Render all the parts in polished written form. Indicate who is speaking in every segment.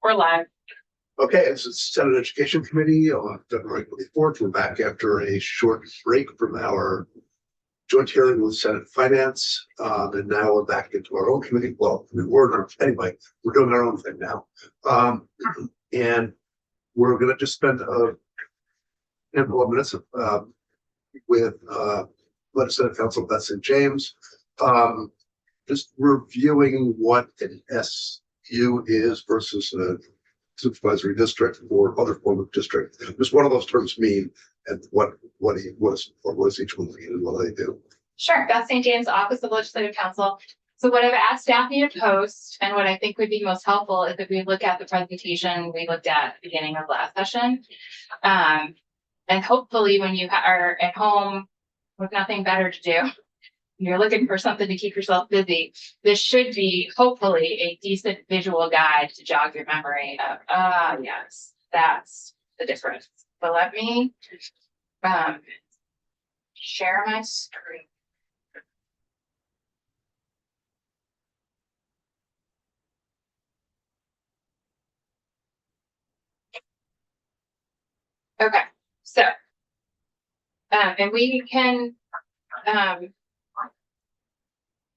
Speaker 1: we're live.
Speaker 2: Okay, this is Senate Education Committee on February 24th. We're back after a short break from our joint hearing with Senate Finance. And now we're back into our own committee. Well, anyway, we're doing our own thing now. And we're going to just spend a handful of minutes with Legislative Counsel Beth St. James, just reviewing what an SU is versus a supervisory district or other form of district. Just what do those terms mean, and what does each one mean, and what do they do?
Speaker 1: Sure. Beth St. James, Office of Legislative Counsel. So what I've asked Daphne to post, and what I think would be most helpful, is if we look at the presentation we looked at the beginning of last session. And hopefully when you are at home with nothing better to do, and you're looking for something to keep yourself busy, this should be hopefully a decent visual guide to jog your memory of, yes, that's the difference. But let me share my screen. Okay, so, and we can,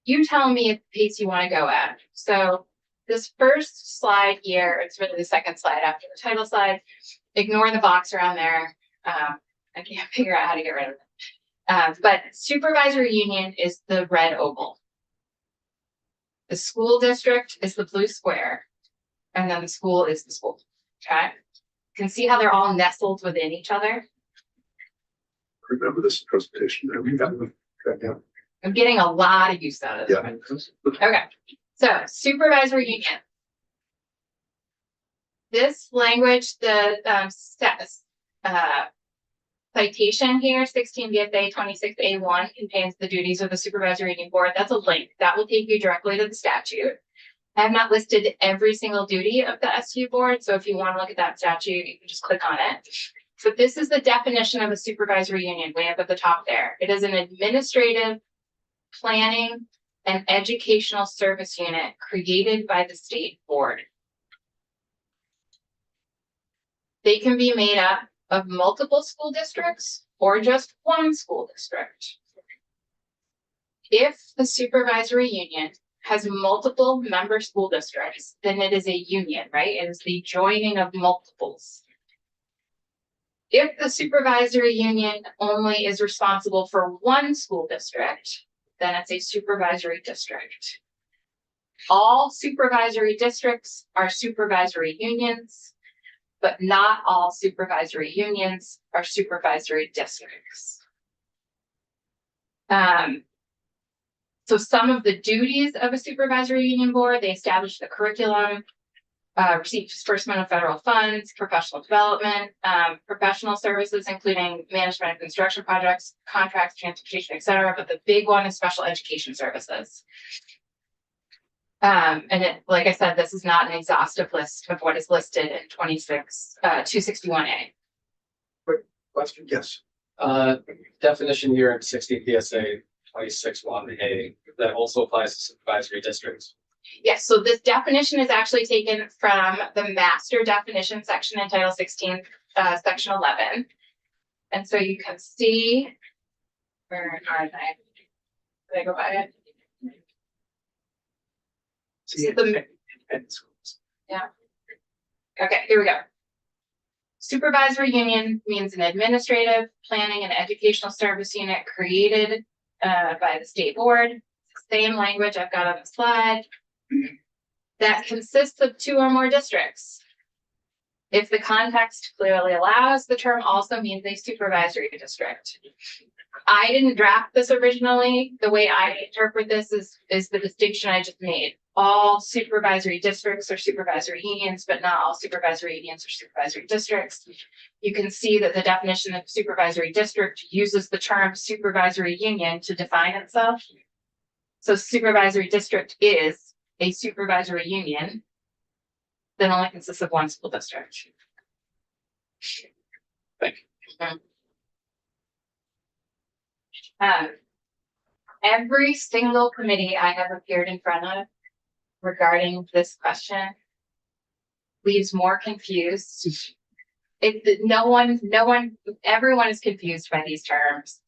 Speaker 1: you tell me at the pace you want to go at. So this first slide here, it's really the second slide after the title slide. Ignore the box around there. I can't figure out how to get rid of it. But supervisory union is the red oval. The school district is the blue square. And then the school is the school, okay? You can see how they're all nestled within each other.
Speaker 2: Remember this presentation?
Speaker 1: I'm getting a lot of use out of this.
Speaker 2: Yeah.
Speaker 1: Okay, so supervisory union. This language, the citation here, 16 VSA 26A1, contains the duties of the supervisory union board. That's a link that will take you directly to the statute. I have not listed every single duty of the SU board, so if you want to look at that statute, you can just click on it. So this is the definition of a supervisory union, way up at the top there. It is an administrative, planning, and educational service unit created by the state board. They can be made up of multiple school districts or just one school district. If the supervisory union has multiple member school districts, then it is a union, right? It is the joining of multiples. If the supervisory union only is responsible for one school district, then it's a supervisory district. All supervisory districts are supervisory unions, but not all supervisory unions are supervisory districts. So some of the duties of a supervisory union board, they establish the curriculum, receive disbursement of federal funds, professional development, professional services, including management of construction projects, contracts, transportation, etc. But the big one is special education services. And like I said, this is not an exhaustive list of what is listed in 261A.
Speaker 2: Question? Yes.
Speaker 3: Definition here in 60 PSA 26(1)A that also applies to supervisory districts.
Speaker 1: Yes, so this definition is actually taken from the master definition section in Title 16, section 11. And so you can see, where are they? Did I go by it? Yeah. Okay, here we go. Supervisory union means an administrative, planning, and educational service unit created by the state board. Same language I've got on the slide. That consists of two or more districts. If the context clearly allows, the term also means a supervisory district. I didn't draft this originally. The way I interpret this is the distinction I just made. All supervisory districts are supervisory unions, but not all supervisory unions are supervisory districts. You can see that the definition of supervisory district uses the term supervisory union to define itself. So supervisory district is a supervisory union that only consists of one school district.
Speaker 3: Thank you.
Speaker 1: Every single committee I have appeared in front of regarding this question leaves more confused. Everyone is confused by these terms.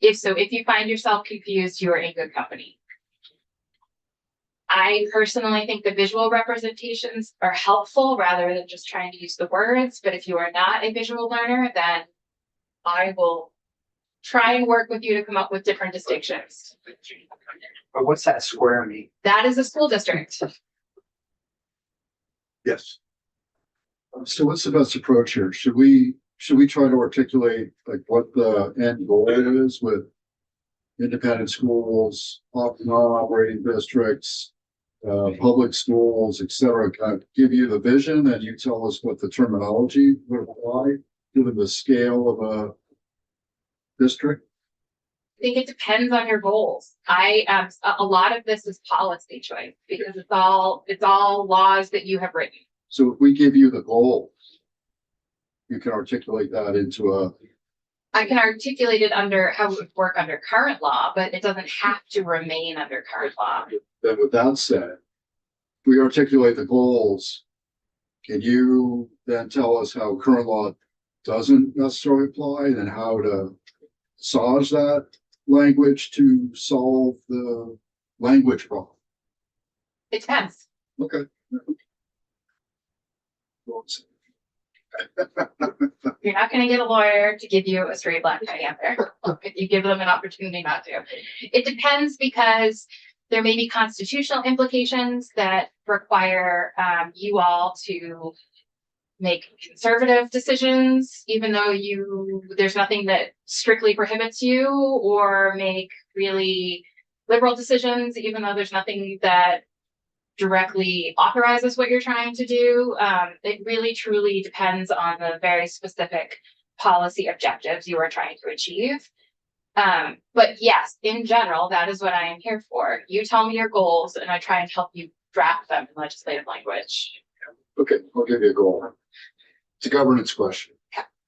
Speaker 1: If you find yourself confused, you are in good company. I personally think the visual representations are helpful rather than just trying to use the words. But if you are not a visual learner, then I will try and work with you to come up with different distinctions.
Speaker 4: But what's that square mean?
Speaker 1: That is a school district.
Speaker 2: Yes.
Speaker 5: So what's the best approach here? Should we try to articulate like what the end goal is with independent schools, non-operating districts, public schools, et cetera, kind of give you the vision and you tell us what the terminology would apply given the scale of a district?
Speaker 1: I think it depends on your goals. A lot of this is policy choice because it's all laws that you have written.
Speaker 5: So if we give you the goals, you can articulate that into
Speaker 1: I can articulate it under how it would work under current law, but it doesn't have to remain under current law.
Speaker 5: then with that said, if we articulate the goals, can you then tell us how current law doesn't necessarily apply and how to massage that language to solve the language problem?
Speaker 1: It depends.
Speaker 5: Okay.
Speaker 1: You're not going to get a lawyer to give you a straight black tie answer if you give them an opportunity not to. It depends because there may be constitutional implications that require you all to make conservative decisions, even though there's nothing that strictly prohibits you, or make really liberal decisions, even though there's nothing that directly authorizes what you're trying to do. It really truly depends on the very specific policy objectives you are trying to achieve. But yes, in general, that is what I am here for. You tell me your goals and I try and help you draft them in legislative language.
Speaker 5: Okay, I'll give you a goal. It's a governance question,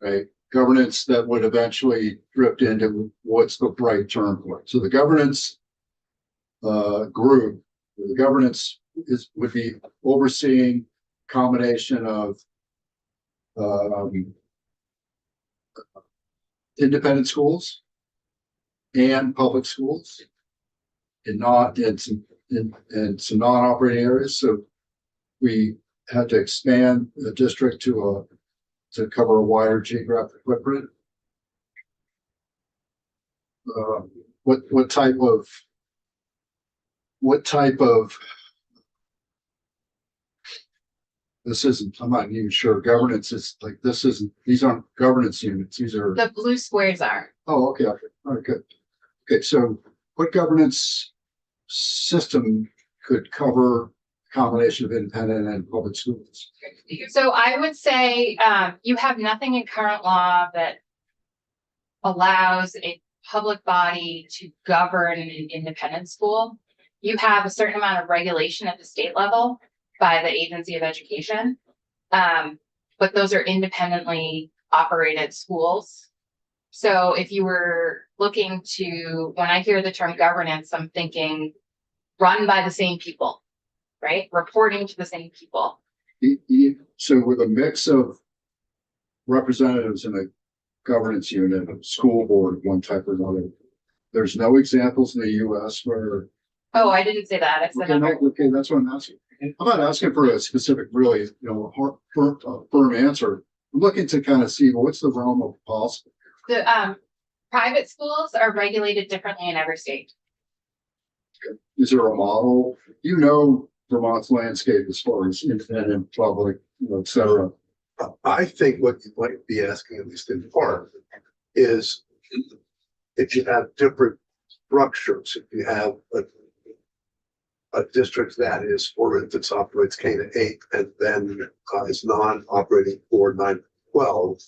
Speaker 5: right? Governance that would eventually drift into what's the right term for it. So the governance group, the governance would be overseeing combination of independent schools and public schools and not in some non-operating areas. So we had to expand the district to cover a wider geographic footprint. What type of this isn't, I'm not even sure governance is like, these aren't governance units. These are,
Speaker 1: The blue squares are.
Speaker 5: oh, okay. All right, good. Okay. So what governance system could cover a combination of independent and public schools?
Speaker 1: So I would say you have nothing in current law that allows a public body to govern an independent school. You have a certain amount of regulation at the state level by the Agency of Education. But those are independently operated schools. So if you were looking to, when I hear the term governance, I'm thinking run by the same people, right? Reporting to the same people.
Speaker 5: So with a mix of representatives in a governance unit, a school board of one type or another, there's no examples in the US where.
Speaker 1: Oh, I didn't say that. I said
Speaker 5: Okay, that's what I'm asking. I'm not asking for a specific, really, firm answer. I'm looking to kind of see what's the realm of possible.
Speaker 1: the private schools are regulated differently in every state.
Speaker 5: Is there a model? You know Vermont's landscape as far as independent, public, et cetera.
Speaker 2: I think what you might be asking, at least in part, is if you have different structures, if you have a district that is, for instance, operates K to 8 and then is non-operating for 9 to 12,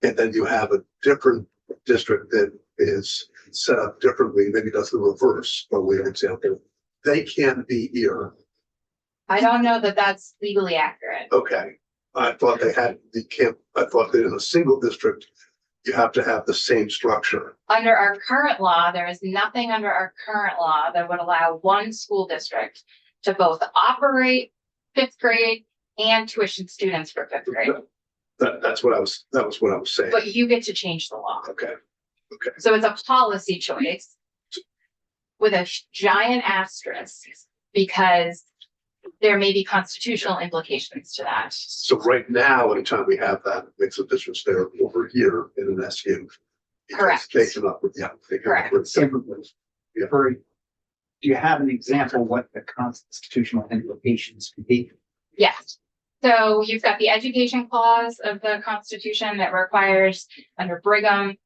Speaker 2: and then you have a different district that is set up differently, maybe does the reverse, for an example, they can be here.
Speaker 1: I don't know that that's legally accurate.
Speaker 2: Okay, I thought I thought that in a single district, you have to have the same structure.
Speaker 1: Under our current law, there is nothing under our current law that would allow one school district to both operate fifth grade and tuition students for fifth grade,
Speaker 2: that was what I was saying.
Speaker 1: but you get to change the law.
Speaker 2: Okay,
Speaker 1: So it's a policy choice with a giant asterisk because there may be constitutional implications to that.
Speaker 2: so right now, anytime we have that, it makes a difference there over here in an SU. because
Speaker 1: Correct.
Speaker 2: They come up with, they come up with separate. Yeah.
Speaker 4: For, do you have an example what the constitutional implications could be?
Speaker 1: Yes. So you've got the education clause of the Constitution that requires under Brigham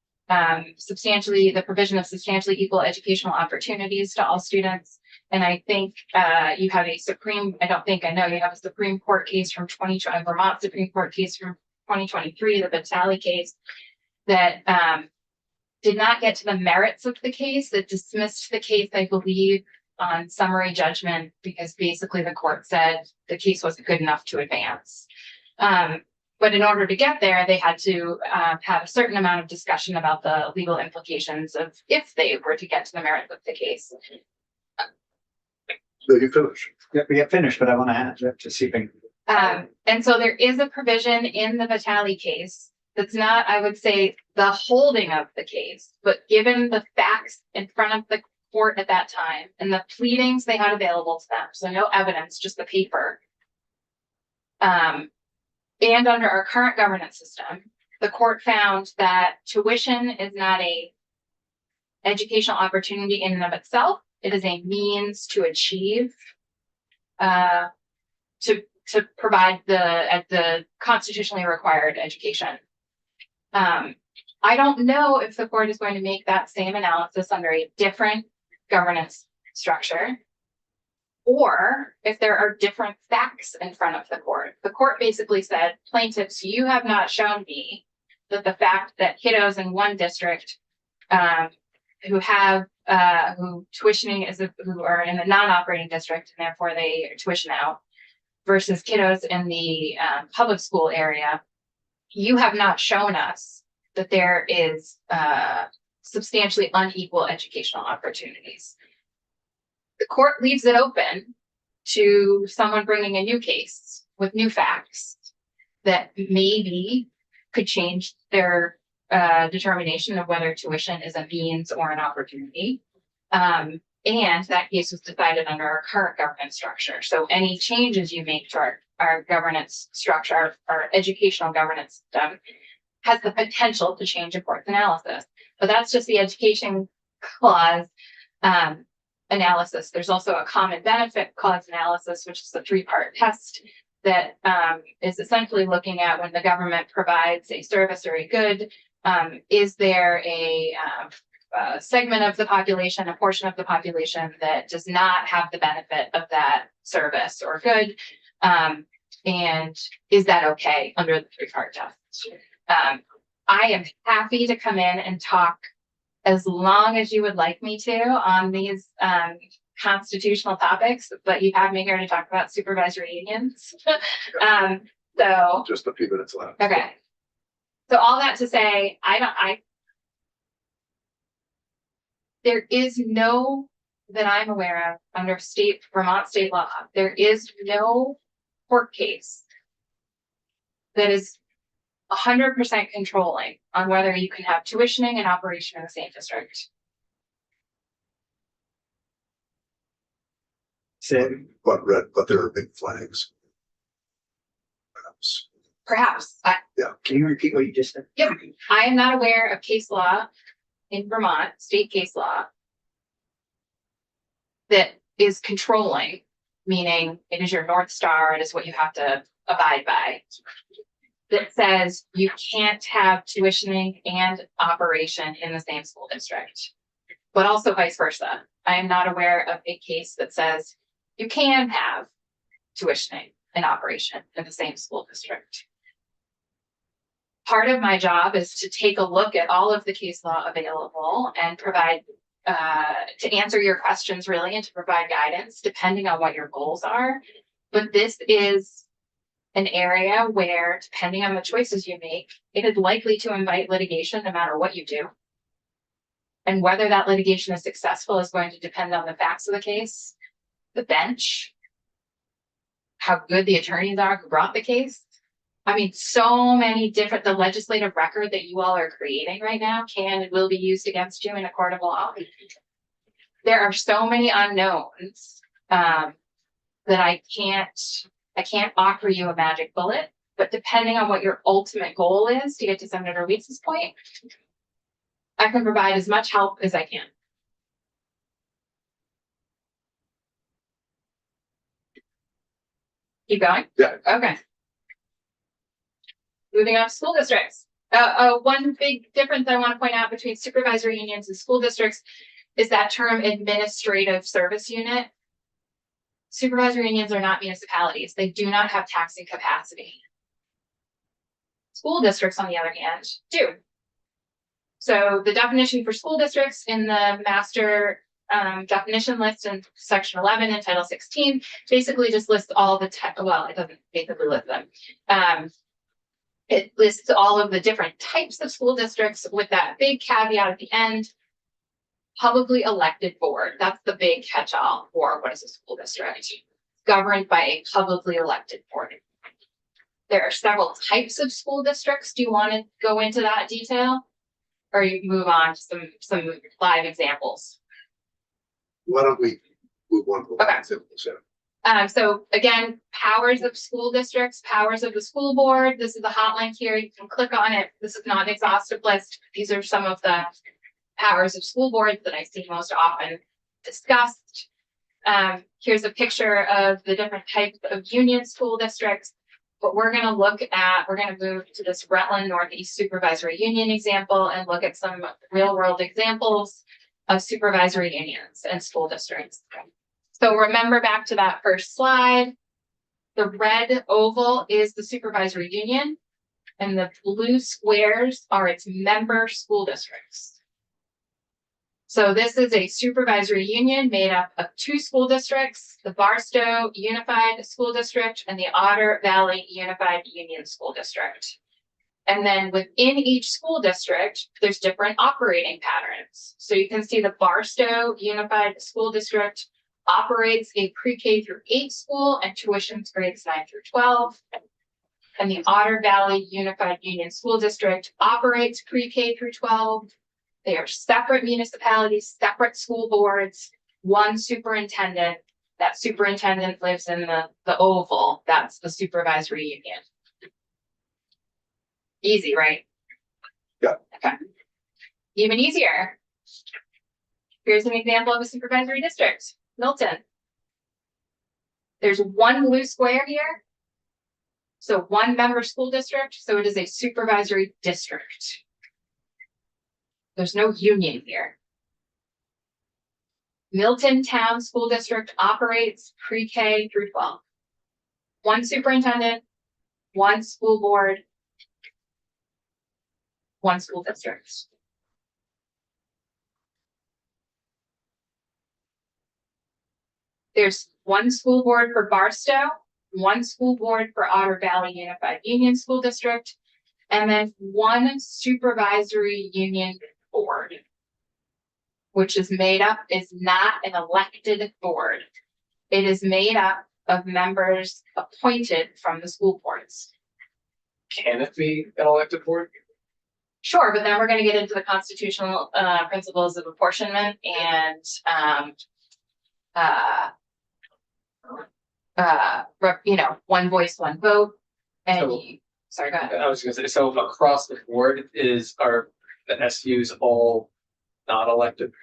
Speaker 1: substantially the provision of substantially equal educational opportunities to all students. And I think you have I know you have a Supreme Court case from Vermont Supreme Court case from 2023, the Batali case, that did not get to the merits of the case, that dismissed the case, I believe, on summary judgment, because basically the court said the case wasn't good enough to advance. But in order to get there, they had to have a certain amount of discussion about the legal implications of if they were to get to the merits of the case.
Speaker 2: No, you finish.
Speaker 4: Yeah, we get finished, but I want to add to see if I can.
Speaker 1: And so there is a provision in the Batali case that's not, I would say, the holding of the case, but given the facts in front of the court at that time and the pleadings they had available to them, so no evidence, just the paper. And under our current governance system, the court found that tuition is not a educational opportunity in and of itself. It is a means to achieve, to provide the constitutionally required education. I don't know if the court is going to make that same analysis under a different governance structure, or if there are different facts in front of the court. The court basically said, plaintiffs, you have not shown me that the fact that kiddos in one district who tuitioning who are in the non-operating district and therefore they tuition out versus kiddos in the public school area, you have not shown us that there is substantially unequal educational opportunities. The court leaves it open to someone bringing a new case with new facts that maybe could change their determination of whether tuition is a means or an opportunity. And that case was decided under our current governance structure. So any changes you make to our governance structure, our educational governance system, has the potential to change a court's analysis. But that's just the education clause analysis. There's also a common benefit clause analysis, which is a three-part test that is essentially looking at when the government provides a service or a good, is there a segment of the population, a portion of the population that does not have the benefit of that service or good, and is that okay under the three-part test? I am happy to come in and talk as long as you would like me to on these constitutional topics, but you have me here to talk about supervisory unions. So
Speaker 2: Just a few minutes left.
Speaker 1: okay. So all that to say, there is no, that I'm aware of, under Vermont state law, there is no court case that is 100% controlling on whether you can have tuitioning and operation in the same district.
Speaker 4: So,
Speaker 2: But there are big flags.
Speaker 1: Perhaps.
Speaker 4: can you repeat what you just said?
Speaker 1: Yep. I am not aware of case law in Vermont, state case law, that is controlling, meaning it is your North Star, it is what you have to abide by, that says you can't have tuitioning and operation in the same school district, but also vice versa. I am not aware of a case that says you can have tuitioning and operation in the same school district. Part of my job is to take a look at all of the case law available and provide, to answer your questions really, and to provide guidance depending on what your goals are. But this is an area where, depending on the choices you make, it is likely to invite litigation no matter what you do. And whether that litigation is successful is going to depend on the facts of the case, the bench, how good the attorneys are who brought the case. I mean, so many different, the legislative record that you all are creating right now can and will be used against you in a court of law. There are so many unknowns, that I can't offer you a magic bullet, but depending on what your ultimate goal is to get to Senator Weeks's point, I can provide as much help as I can. Keep going?
Speaker 2: Yeah.
Speaker 1: Okay. Moving on to school districts. One big difference I want to point out between supervisory unions and school districts is that term administrative service unit. Supervisory unions are not municipalities. They do not have taxing capacity. School districts, on the other hand, do. So the definition for school districts in the master definition list in section 11 and title 16 basically just lists all the well, it doesn't basically list them. It lists all of the different types of school districts with that big caveat at the end. Publicly elected board. That's the big catch-all for what is a school district. Governed by a publicly elected board. There are several types of school districts. Do you want to go into that detail? Or you move on to some live examples?
Speaker 2: Why don't we move on?
Speaker 1: Okay. So again, powers of school districts, powers of the school board. This is the hotline here. You can click on it. This is not an exhaustive list. These are some of the powers of school boards that I see most often discussed. Here's a picture of the different types of union school districts. But we're going to move to this Rutland Northeast Supervisory Union example and look at some real world examples of supervisory unions and school districts. So remember back to that first slide, the red oval is the supervisory union and the blue squares are its member school districts. So this is a supervisory union made up of two school districts, the Barstow Unified School District and the Otter Valley Unified Union School District. And then within each school district, there's different operating patterns. So you can see the Barstow Unified School District operates a pre-K through 8 school and tuitions grades 9 through 12. And the Otter Valley Unified Union School District operates pre-K through 12. They are separate municipalities, separate school boards, one superintendent. That superintendent lives in the oval. That's the supervisory union. Easy, right?
Speaker 2: Yeah.
Speaker 1: Okay. Even easier. Here's an example of a supervisory district, Milton. There's one blue square here. So one member school district. So it is a supervisory district. There's no union here. Milton Town School District operates pre-K through 12. One superintendent, one school board, one school district. There's one school board for Barstow, one school board for Otter Valley Unified Union School District, and then one supervisory union board, which is not an elected board. It is made up of members appointed from the school boards.
Speaker 3: Can it be an elected board?
Speaker 1: Sure, but then we're going to get into the constitutional principles of apportionment and one voice, one vote. And sorry, go ahead.
Speaker 3: I was gonna say, so across the board are the SUs all not elected?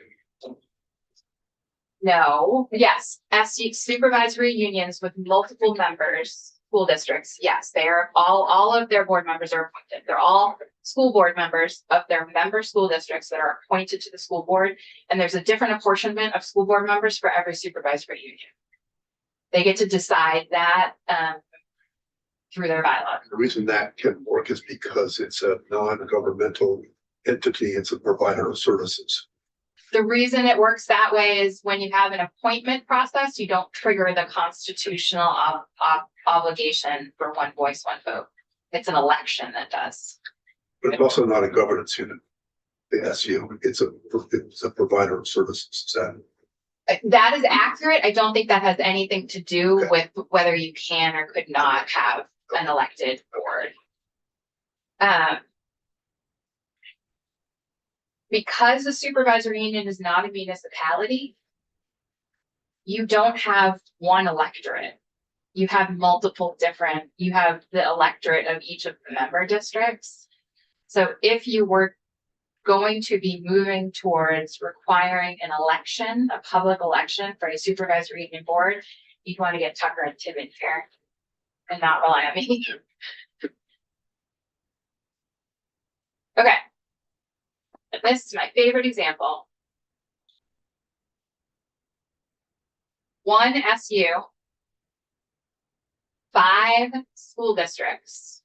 Speaker 1: No, yes, SU supervisory unions with multiple members, school districts, yes, they are all of their board members are appointed. They're all school board members of their member school districts that are appointed to the school board. And there's a different apportionment of school board members for every supervisory union. They get to decide that through their bylaw.
Speaker 2: The reason that can work is because it's a non-governmental entity. It's a provider of services.
Speaker 1: The reason it works that way is when you have an appointment process, you don't trigger the constitutional obligation for one voice, one vote. It's an election that does.
Speaker 2: But it's also not a governance unit. The SU, it's a provider of services.
Speaker 1: That is accurate. I don't think that has anything to do
Speaker 2: Okay.
Speaker 1: with whether you can or could not have an elected board. Because the supervisory union is not a municipality, you don't have one electorate. You have multiple different, you have the electorate of each of the member districts. So if you were going to be moving towards requiring an election, a public election for a supervisory union board, you'd want to get Tucker and Tibbin here and not rely on me. Okay. This is my favorite example. One SU, 5 school districts,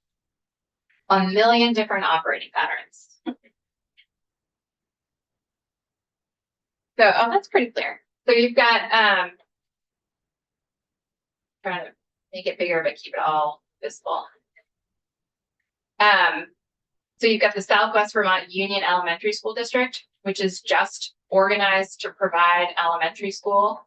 Speaker 1: a million different operating patterns. So, oh, that's pretty clear. So you've got, trying to make it bigger, but keep it all visible. So you've got the Southwest Vermont Union Elementary School District, which is just organized to provide elementary school.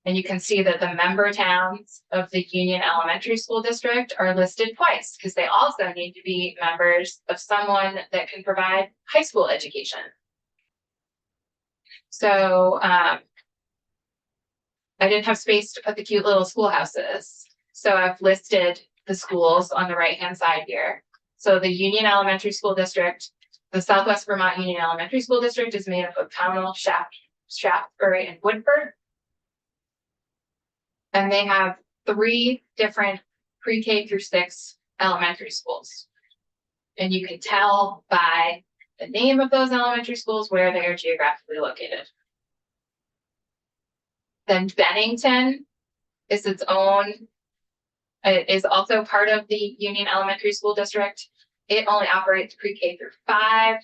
Speaker 1: And you can see that the member towns of the Union Elementary School District are listed twice because they also need to be members of someone that can provide high school education. So I didn't have space to put the cute little schoolhouses. So I've listed the schools on the right-hand side here. So the Union Elementary School District, the Southwest Vermont Union Elementary School District is made up of Pownell, Shaftesbury, and Woodford. And they have 3 different pre-K through 6 elementary schools. And you can tell by the name of those elementary schools where they are geographically located. Then Bennington is its own, it is also part of the Union Elementary School District. It only operates pre-K through 5.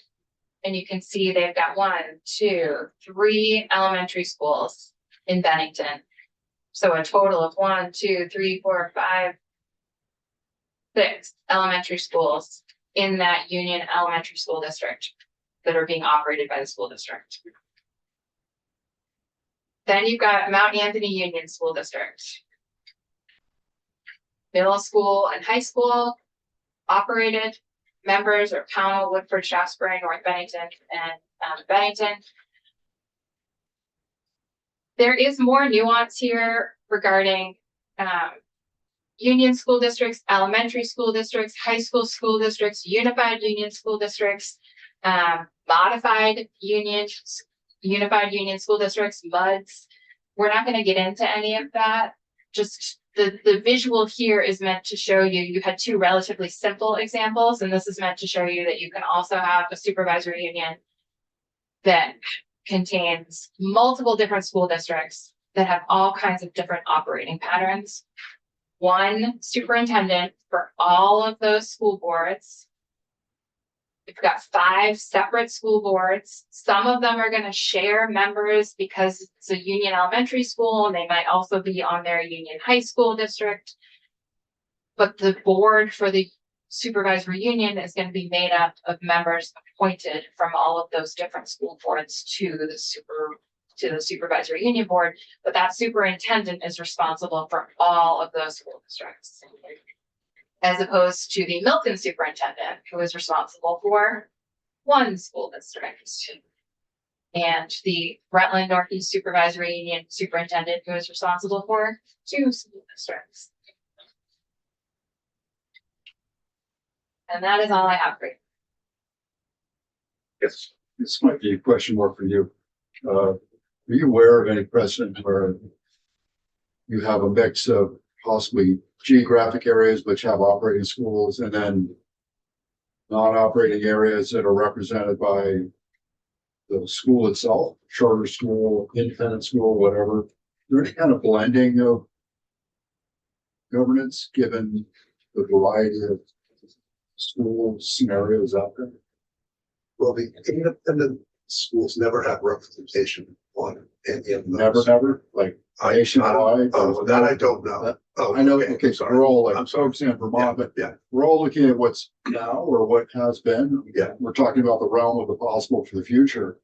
Speaker 1: And you can see they've got 1, 2, 3 elementary schools in Bennington. So a total of 1, 2, 3, 4, 5, 6 elementary schools in that Union Elementary School District that are being operated by the school district. Then you've got Mount Anthony Union School District. Middle school and high school operated. Members are Pownell, Woodford, Shaftesbury, North Bennington, and Bennington. There is more nuance here regarding union school districts, elementary school districts, high school districts, unified union school districts, modified unified union school districts, MUDs. We're not going to get into any of that. Just the visual here is meant to show you had 2 relatively simple examples, and this is meant to show you that you can also have a supervisory union that contains multiple different school districts that have all kinds of different operating patterns. 1 superintendent for all of those school boards. We've got 5 separate school boards. Some of them are going to share members because it's a union elementary school, and they might also be on their union high school district. But the board for the supervisory union is going to be made up of members appointed from all of those different school boards to the supervisory union board. But that superintendent is responsible for all of those school districts, as opposed to the Milton superintendent, who is responsible for 1 school district, and the Rutland Northeast Supervisory Union superintendent, who is responsible for 2 school districts. And that is all I have for you.
Speaker 2: Yes.
Speaker 5: This might be a question more for you. Are you aware of any precedent where you have a mix of possibly geographic areas which have operating schools and then non-operating areas that are represented by the school itself, charter school, independent school, whatever? Is there any kind of blending of governance given the variety of school scenarios out there?
Speaker 2: Well, the independent schools never have representation on any of
Speaker 5: Never,
Speaker 2: those.
Speaker 5: never, like nationwide?
Speaker 2: Oh, that I don't know. Oh,
Speaker 5: I know, okay, so
Speaker 2: sorry.
Speaker 5: we're all like,
Speaker 2: I'm sorry.
Speaker 5: focusing on Vermont, but
Speaker 2: Yeah,
Speaker 5: we're all looking at what's now or what has been.
Speaker 2: Yeah.
Speaker 5: We're talking about the realm of the possible for the future.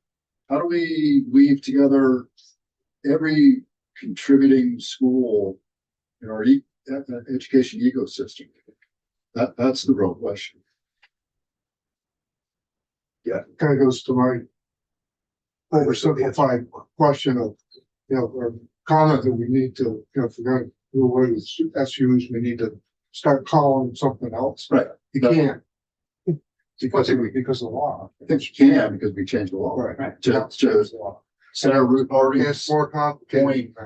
Speaker 5: How do we weave together every contributing school in our education ecosystem? That's the real question.
Speaker 6: Kind of goes to my oversimplified question of, or comment that we need to, if we're gonna do away with SUs, we need to start calling them something else.
Speaker 5: Right.
Speaker 6: You can't. Because of the law.
Speaker 5: I think you can because we changed the law.
Speaker 6: Right.
Speaker 5: Just Senator Ruth Harvey's
Speaker 6: It's more complicated.
Speaker 5: point,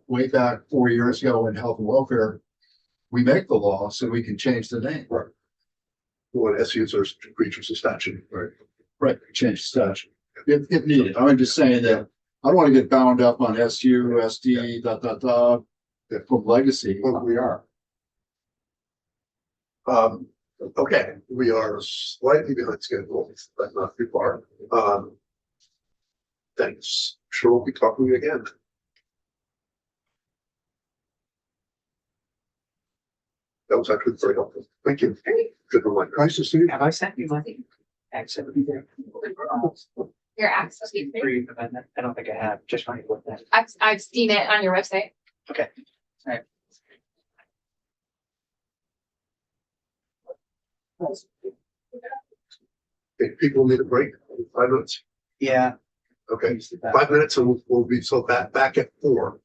Speaker 5: way back 4 years ago in health and welfare, we make the law so we can change the name.
Speaker 2: When SUs are creatures of statute, right?
Speaker 5: Right, change the statute if needed. I'm just saying that I don't want to get bound up on SU, SD, from legacy.
Speaker 6: But we are.
Speaker 2: Okay, we are slightly behind schedule, but not too far. Thanks. Sure, we'll be talking again. That was actually very helpful. Thank you. Good reminder.
Speaker 6: Nice to see you.
Speaker 4: Have I sent you my accent?
Speaker 1: Your access.
Speaker 4: Brief, but I don't think I have, just trying to look that.
Speaker 1: I've seen it on your website.
Speaker 4: Okay. All right.
Speaker 2: Okay, people need a break. 5 minutes.
Speaker 4: Yeah.
Speaker 2: Okay, 5 minutes and we'll be back at 4.